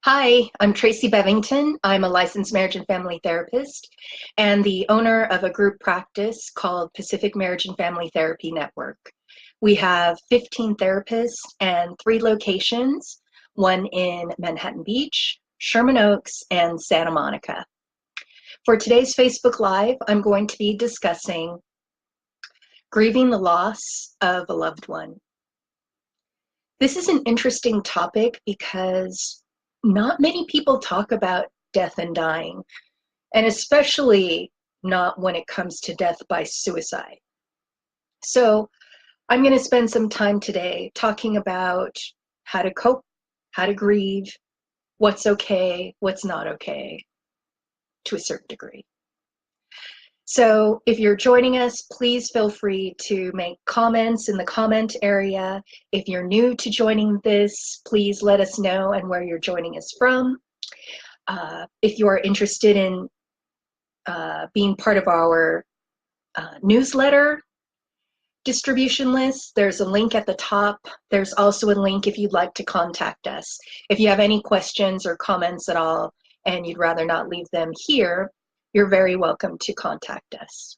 Hi, I'm Tracy Bevington. I'm a licensed marriage and family therapist and the owner of a group practice called Pacific Marriage and Family Therapy Network. We have 15 therapists and 3 locations, one in Manhattan Beach, Sherman Oaks, and Santa Monica. For today's Facebook Live, I'm going to be discussing grieving the loss of a loved one. This is an interesting topic because not many people talk about death and dying, and especially not when it comes to death by suicide. So I'm going to spend some time today talking about how to cope, how to grieve, what's okay, what's not okay, to a certain degree. So if you're joining us, please feel free to make comments in the comment area. If you're new to joining this, please let us know and where you're joining us from. If you are interested in being part of our newsletter distribution list, there's a link at the top. There's also a link if you'd like to contact us. If you have any questions or comments at all and you'd rather not leave them here, you're very welcome to contact us.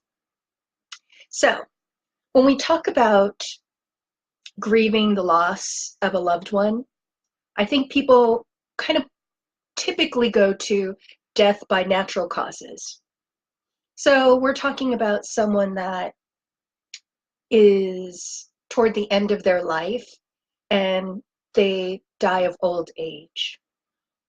So when we talk about grieving the loss of a loved one, I think people kind of typically go to death by natural causes. So we're talking about someone that is toward the end of their life and they die of old age.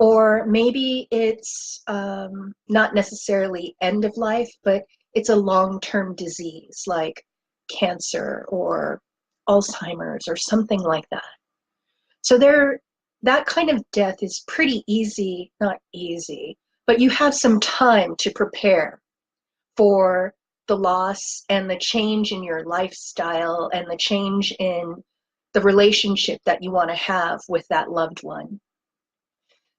Or maybe it's not necessarily end of life, but it's a long-term disease like cancer or Alzheimer's or something like that. So that kind of death is pretty easy, not easy, but you have some time to prepare for the loss and the change in your lifestyle and the change in the relationship that you want to have with that loved one.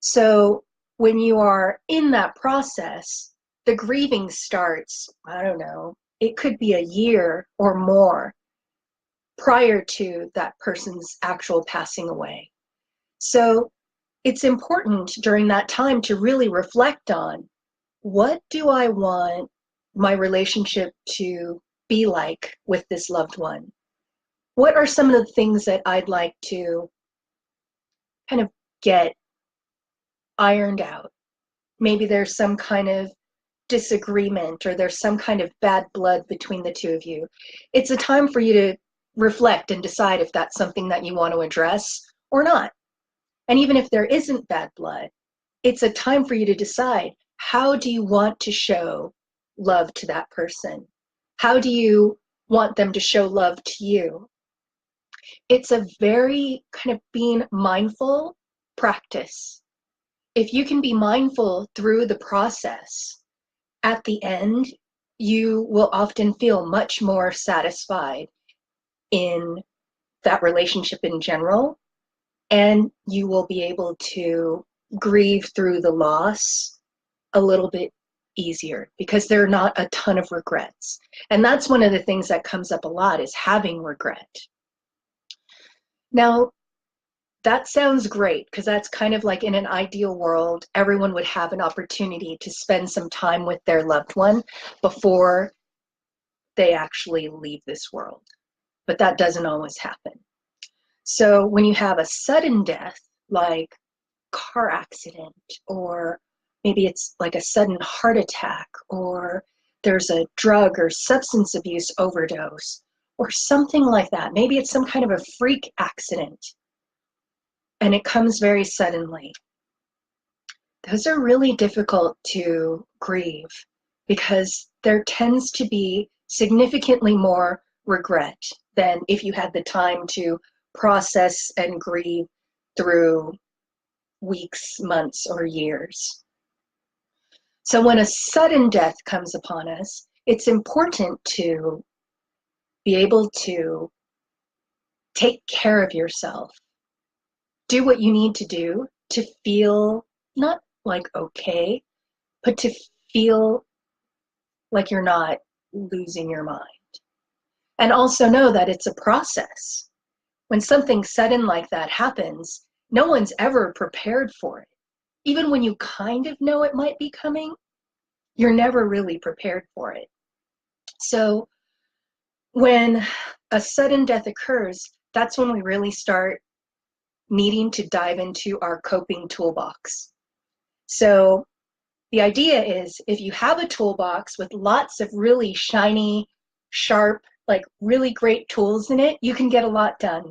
So when you are in that process, the grieving starts, I don't know, it could be a year or more prior to that person's actual passing away. So it's important during that time to really reflect on, what do I want my relationship to be like with this loved one? What are some of the things that I'd like to kind of get ironed out? Maybe there's some kind of disagreement or there's some kind of bad blood between the two of you. It's a time for you to reflect and decide if that's something that you want to address or not. And even if there isn't bad blood, it's a time for you to decide, how do you want to show love to that person? How do you want them to show love to you? It's a very kind of being mindful practice. If you can be mindful through the process, at the end, you will often feel much more satisfied in that relationship in general, and you will be able to grieve through the loss a little bit easier because there are not a ton of regrets. And that's one of the things that comes up a lot, is having regret. Now, that sounds great because that's kind of like, in an ideal world, everyone would have an opportunity to spend some time with their loved one before they actually leave this world. But that doesn't always happen. So when you have a sudden death, like car accident, or maybe it's like a sudden heart attack, or there's a drug or substance abuse overdose, or something like that. Maybe it's some kind of a freak accident, and it comes very suddenly. Those are really difficult to grieve because there tends to be significantly more regret than if you had the time to process and grieve through weeks, months, or years. So when a sudden death comes upon us, it's important to be able to take care of yourself. Do what you need to do to feel not like okay, but to feel like you're not losing your mind. And also know that it's a process. When something sudden like that happens, no one's ever prepared for it. even when you kind of know it might be coming, you're never really prepared for it. So when a sudden death occurs, that's when we really start needing to dive into our coping toolbox. So the idea is if you have a toolbox with lots of really shiny, sharp, like really great tools in it, you can get a lot done.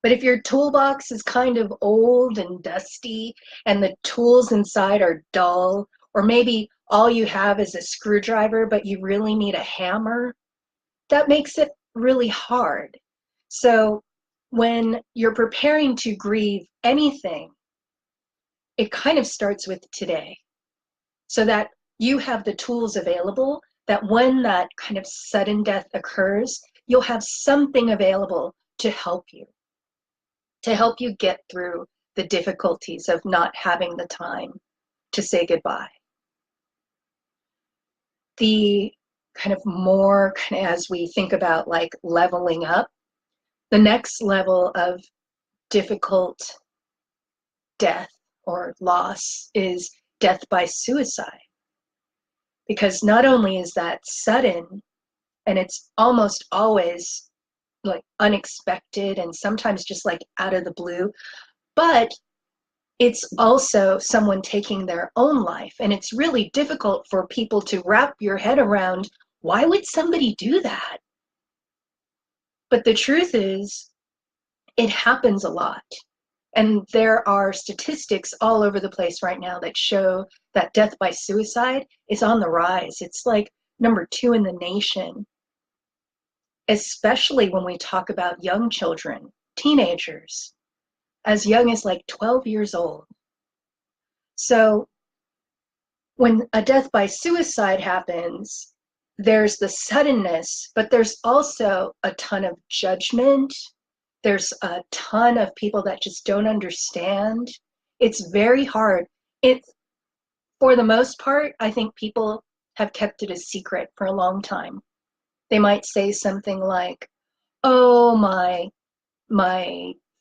But if your toolbox is kind of old and dusty and the tools inside are dull, or maybe all you have is a screwdriver, but you really need a hammer, that makes it really hard. So when you're preparing to grieve anything, it kind of starts with today, so that you have the tools available that when that kind of sudden death occurs, you'll have something available to help you get through the difficulties of not having the time to say goodbye. The kind of more, as we think about like leveling up, the next level of difficult death or loss is death by suicide. Because not only is that sudden, and it's almost always like unexpected and sometimes just like out of the blue, but it's also someone taking their own life. And it's really difficult for people to wrap your head around, why would somebody do that? But the truth is, it happens a lot. And there are statistics all over the place right now that show that death by suicide is on the rise. It's like number 2 in the nation, especially when we talk about young children, teenagers, as young as like 12 years old. So when a death by suicide happens, there's the suddenness, but there's also a ton of judgment. There's a ton of people that just don't understand. It's very hard. For the most part, I think people have kept it a secret for a long time. They might say something like, oh, my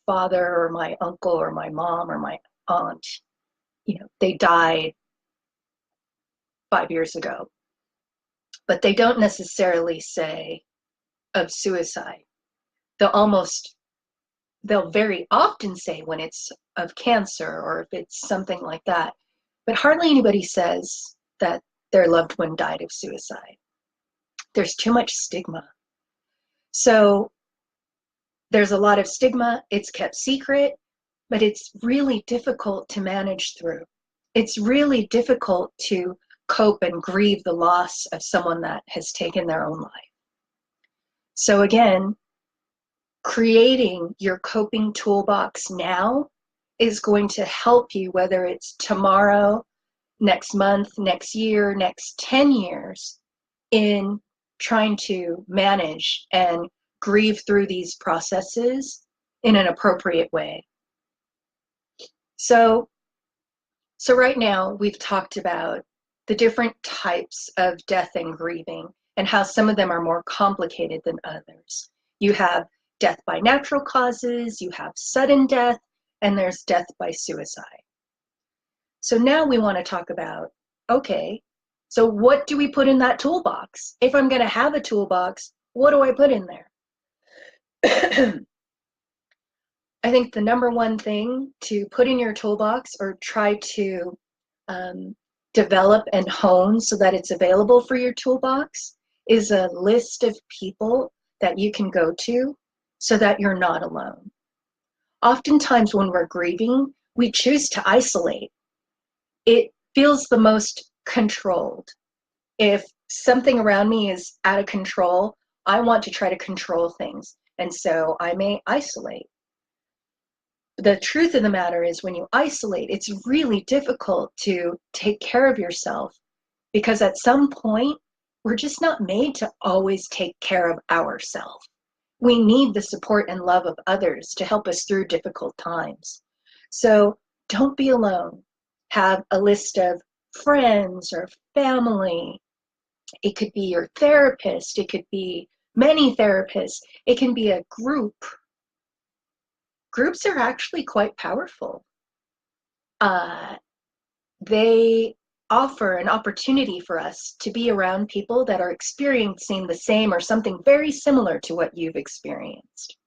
father or my uncle or my mom or my aunt, they died 5 years ago. But they don't necessarily say of suicide. They'll very often say when it's of cancer or if it's something like that, but hardly anybody says that their loved one died of suicide. There's too much stigma. So there's a lot of stigma. It's kept secret, but it's really difficult to manage through. It's really difficult to cope and grieve the loss of someone that has taken their own life. So again, creating your coping toolbox now is going to help you, whether it's tomorrow, next month, next year, next 10 years, in trying to manage and grieve through these processes in an appropriate way. So right now we've talked about the different types of death and grieving and how some of them are more complicated than others. You have death by natural causes, you have sudden death, and there's death by suicide. So now we want to talk about, okay, so what do we put in that toolbox? If I'm going to have a toolbox, what do I put in there? I think the number one thing to put in your toolbox or try to develop and hone so that it's available for your toolbox is a list of people that you can go to so that you're not alone. Oftentimes when we're grieving, we choose to isolate. It feels the most controlled. If something around me is out of control, I want to try to control things, and so I may isolate. The truth of the matter is when you isolate, it's really difficult to take care of yourself because at some point, we're just not made to always take care of ourselves. We need the support and love of others to help us through difficult times. So don't be alone. Have a list of friends or family. It could be your therapist. It could be many therapists. It can be a group. Groups are actually quite powerful. uh, they offer an opportunity for us to be around people that are experiencing the same or something very similar to what you've experienced.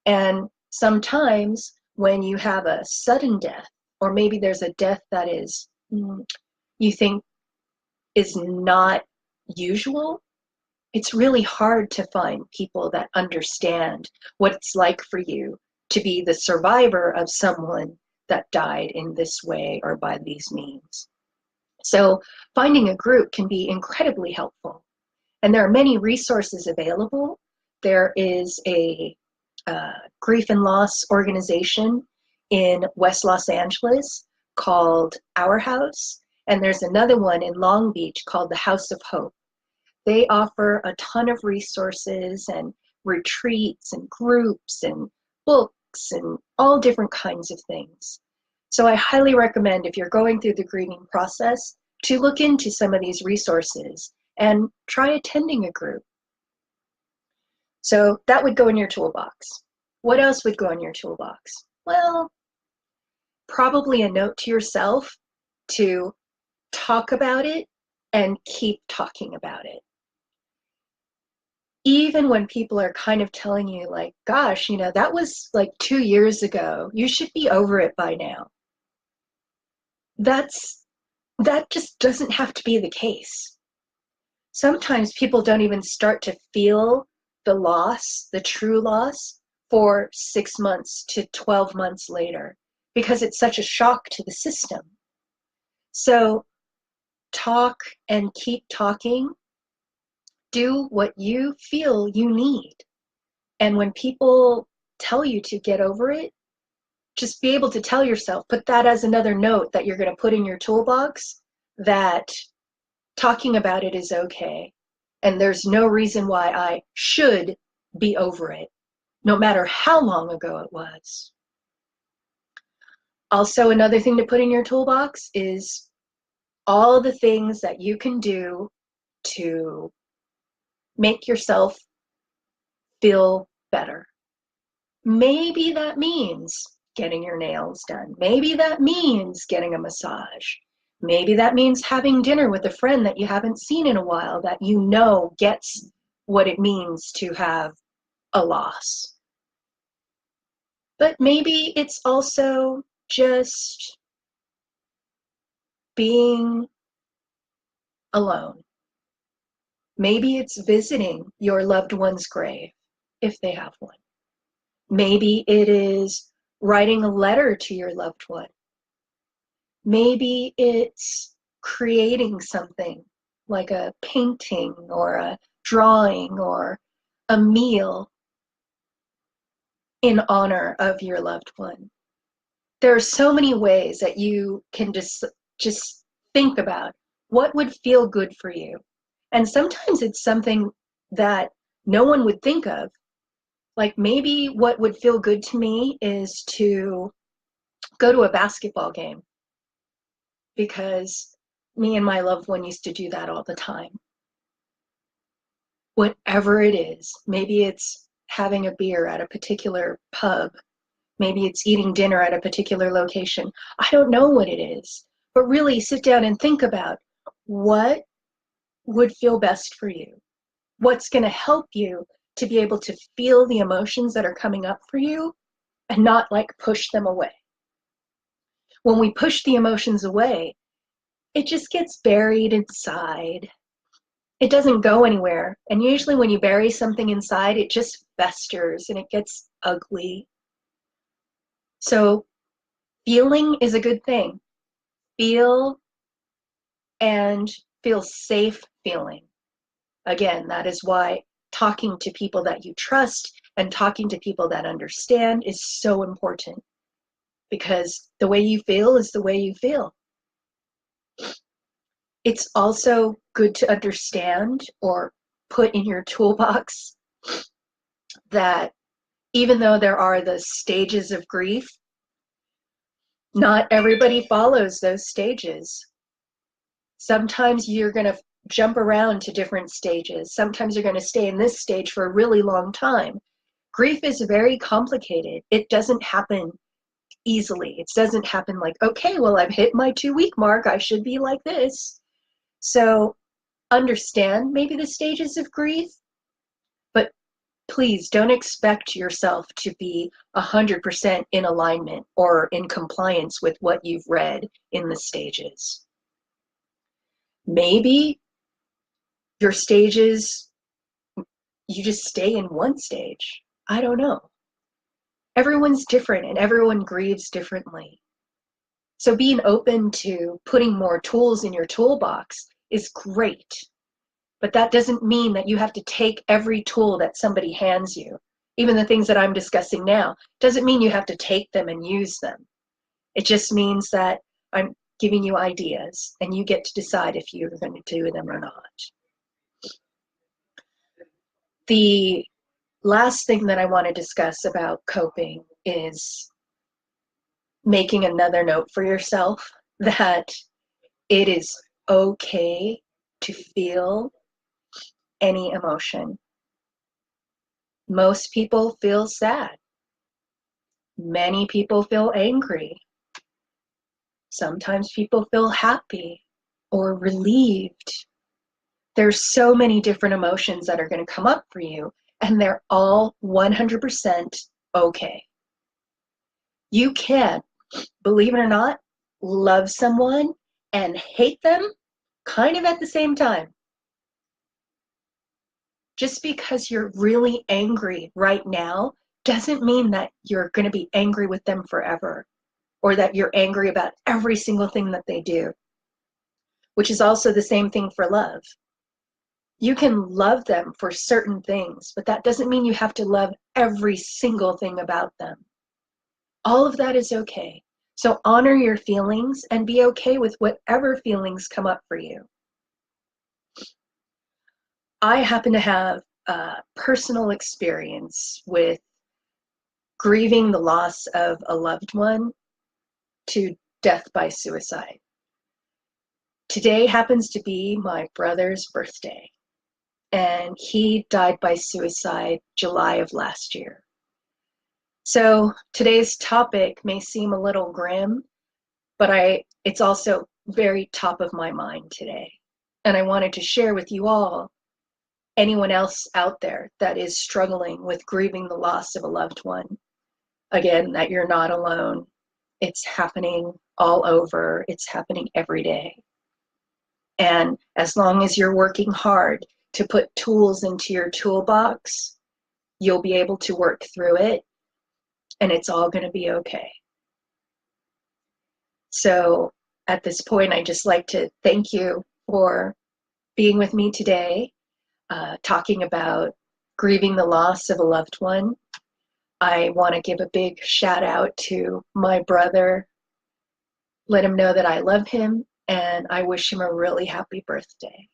And sometimes when you have a sudden death, or maybe there's a death that is, you think is not usual, it's really hard to find people that understand what it's like for you to be the survivor of someone that died in this way or by these means. So finding a group can be incredibly helpful. And there are many resources available. There is a grief and loss organization in West Los Angeles called Our House, and there's another one in Long Beach called the House of Hope. They offer a ton of resources and retreats and groups and books and all different kinds of things. So I highly recommend, if you're going through the grieving process, to look into some of these resources and try attending a group. So that would go in your toolbox. What else would go in your toolbox? Well, probably a note to yourself to talk about it and keep talking about it. Even when people are kind of telling you, like, gosh, that was like 2 years ago. You should be over it by now. That just doesn't have to be the case. Sometimes people don't even start to feel the loss, the true loss, for 6 months to 12 months later, because it's such a shock to the system. So talk and keep talking. Do what you feel you need. And when people tell you to get over it, just be able to tell yourself, put that as another note that you're going to put in your toolbox, that talking about it is okay. And there's no reason why I should be over it, no matter how long ago it was. Also, another thing to put in your toolbox is all the things that you can do to make yourself feel better. Maybe that means getting your nails done. Maybe that means getting a massage. Maybe that means having dinner with a friend that you haven't seen in a while, that you know gets what it means to have a loss. But maybe it's also just being alone. Maybe it's visiting your loved one's grave, if they have one. Maybe it is writing a letter to your loved one. Maybe it's creating something like a painting or a drawing or a meal in honor of your loved one. There are so many ways that you can just think about what would feel good for you. And sometimes it's something that no one would think of. Like, maybe what would feel good to me is to go to a basketball game, because me and my loved one used to do that all the time. Whatever it is, maybe it's having a beer at a particular pub. Maybe it's eating dinner at a particular location. I don't know what it is, but really sit down and think about what would feel best for you. What's going to help you to be able to feel the emotions that are coming up for you and not like push them away. When we push the emotions away, it just gets buried inside. It doesn't go anywhere. And usually when you bury something inside, it just festers and it gets ugly. So feeling is a good thing. Feel and feel safe feeling. Again, that is why talking to people that you trust and talking to people that understand is so important, because the way you feel is the way you feel. It's also good to understand, or put in your toolbox, that even though there are the stages of grief, not everybody follows those stages. Sometimes you're going to jump around to different stages. Sometimes you're going to stay in this stage for a really long time. Grief is very complicated. It doesn't happen easily. It doesn't happen like, okay, well, I've hit my 2-week mark. I should be like this. So understand maybe the stages of grief, but please don't expect yourself to be 100% in alignment or in compliance with what you've read in the stages. Maybe your stages, you just stay in one stage. I don't know. Everyone's different and everyone grieves differently. So being open to putting more tools in your toolbox is great. But that doesn't mean that you have to take every tool that somebody hands you. Even the things that I'm discussing now, doesn't mean you have to take them and use them. It just means that I'm giving you ideas and you get to decide if you're going to do them or not. The last thing that I want to discuss about coping is making another note for yourself that it is okay to feel any emotion. Most people feel sad. Many people feel angry. Sometimes people feel happy or relieved. There's so many different emotions that are going to come up for you, and they're all 100% okay. You can, believe it or not, love someone and hate them kind of at the same time. Just because you're really angry right now doesn't mean that you're going to be angry with them forever, or that you're angry about every single thing that they do, which is also the same thing for love. You can love them for certain things, but that doesn't mean you have to love every single thing about them. All of that is okay. So honor your feelings and be okay with whatever feelings come up for you. I happen to have a personal experience with grieving the loss of a loved one to death by suicide. Today happens to be my brother's birthday, and he died by suicide July of last year. So today's topic may seem a little grim, but it's also very top of my mind today. And I wanted to share with you all, anyone else out there that is struggling with grieving the loss of a loved one, again, that you're not alone. It's happening all over. It's happening every day. And as long as you're working hard to put tools into your toolbox, you'll be able to work through it, and it's all going to be okay. So at this point, I'd just like to thank you for being with me today, talking about grieving the loss of a loved one. I want to give a big shout out to my brother, let him know that I love him, and I wish him a really happy birthday,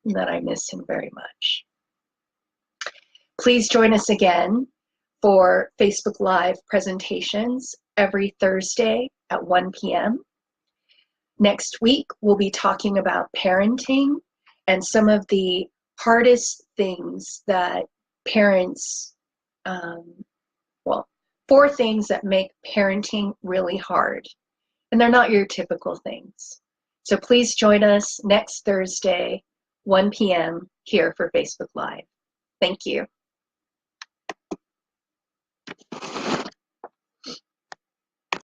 and that I miss him very much. Please join us again for Facebook Live presentations every Thursday at 1 p.m. Next week, we'll be talking about parenting and some of the hardest things that parents, 4 things that make parenting really hard. And they're not your typical things. So please join us next Thursday, 1 p.m. here for Facebook Live. Thank you.